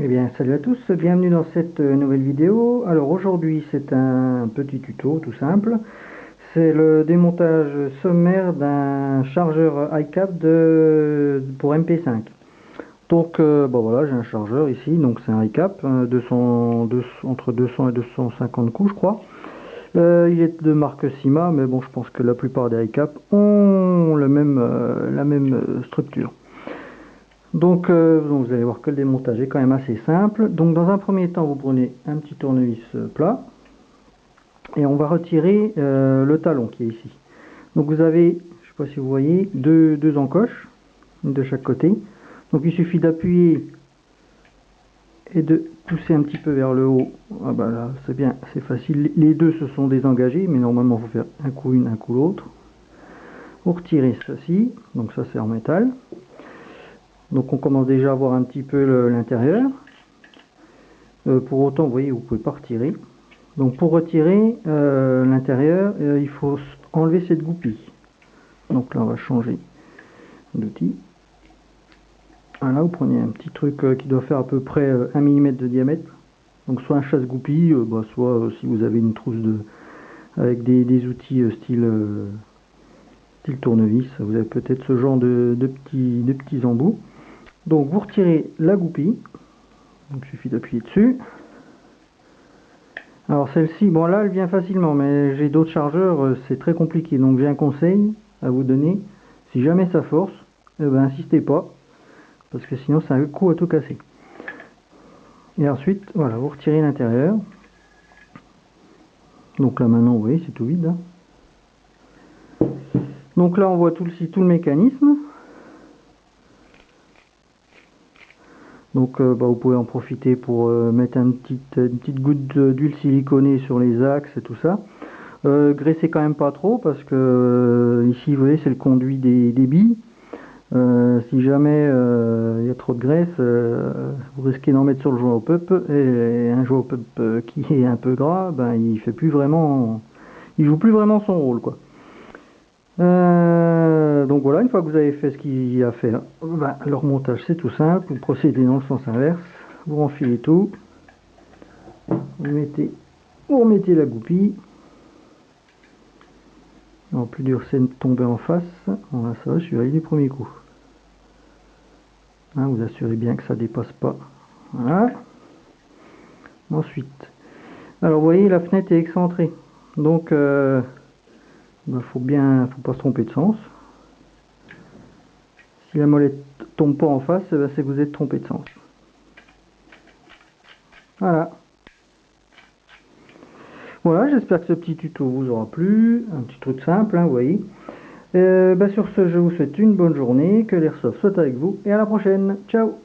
Eh bien, salut à tous, bienvenue dans cette nouvelle vidéo. Alors aujourd'hui, c'est un petit tuto tout simple. C'est le démontage sommaire d'un chargeur iCap pour MP5. Donc, bon voilà, j'ai un chargeur ici, donc c'est un iCap, entre 200 et 250 coups, je crois. Il est de marque Sima, mais bon, je pense que la plupart des iCap ont la même structure. Donc vous allez voir que le démontage est quand même assez simple. Donc dans un premier temps, vous prenez un petit tournevis plat et on va retirer le talon qui est ici. Donc vous avez, je ne sais pas si vous voyez, deux encoches, une de chaque côté. Donc il suffit d'appuyer et de pousser un petit peu vers le haut. Ah bah là, c'est bien, c'est facile. Les deux se sont désengagés, mais normalement il faut faire un coup une, un coup l'autre. Vous retirez ceci, donc ça c'est en métal. Donc on commence déjà à voir un petit peu l'intérieur. Pour autant, vous voyez, vous ne pouvez pas retirer. Donc pour retirer l'intérieur, il faut enlever cette goupille. Donc là, on va changer d'outil. Voilà, vous prenez un petit truc qui doit faire à peu près 1 mm de diamètre. Donc soit un chasse-goupille, soit si vous avez une trousse avec des outils style tournevis, vous avez peut-être ce genre de petits embouts. Donc vous retirez la goupille. Donc il suffit d'appuyer dessus. Alors celle-ci, bon là elle vient facilement, mais j'ai d'autres chargeurs, c'est très compliqué. Donc j'ai un conseil à vous donner. Si jamais ça force, eh ben, insistez pas, parce que sinon c'est un coup à tout casser. Et ensuite, voilà, vous retirez l'intérieur. Donc là maintenant, vous voyez, c'est tout vide. Hein. Donc là on voit tout le mécanisme. Donc vous pouvez en profiter pour mettre une petite goutte d'huile siliconée sur les axes et tout ça. Graissez quand même pas trop parce que ici vous voyez c'est le conduit des billes. Si jamais il y a trop de graisse, vous risquez d'en mettre sur le joint au pup et un joint au pup qui est un peu gras, ben il joue plus vraiment son rôle quoi. Donc voilà, une fois que vous avez fait ce qu'il y a à faire, ben, le remontage c'est tout simple, vous procédez dans le sens inverse, vous renfilez tout, vous remettez la goupille. Alors plus dur c'est de tomber en face, voilà, ça va, je suis arrivé du premier coup. Hein, vous assurez bien que ça dépasse pas. Voilà. Ensuite, alors vous voyez la fenêtre est excentrée, donc faut pas se tromper de sens. Si la molette tombe pas en face, c'est que vous êtes trompé de sens. Voilà. Voilà, j'espère que ce petit tuto vous aura plu, un petit truc simple, hein, vous voyez. Sur ce, je vous souhaite une bonne journée, que l'airsoft soit avec vous, et à la prochaine. Ciao.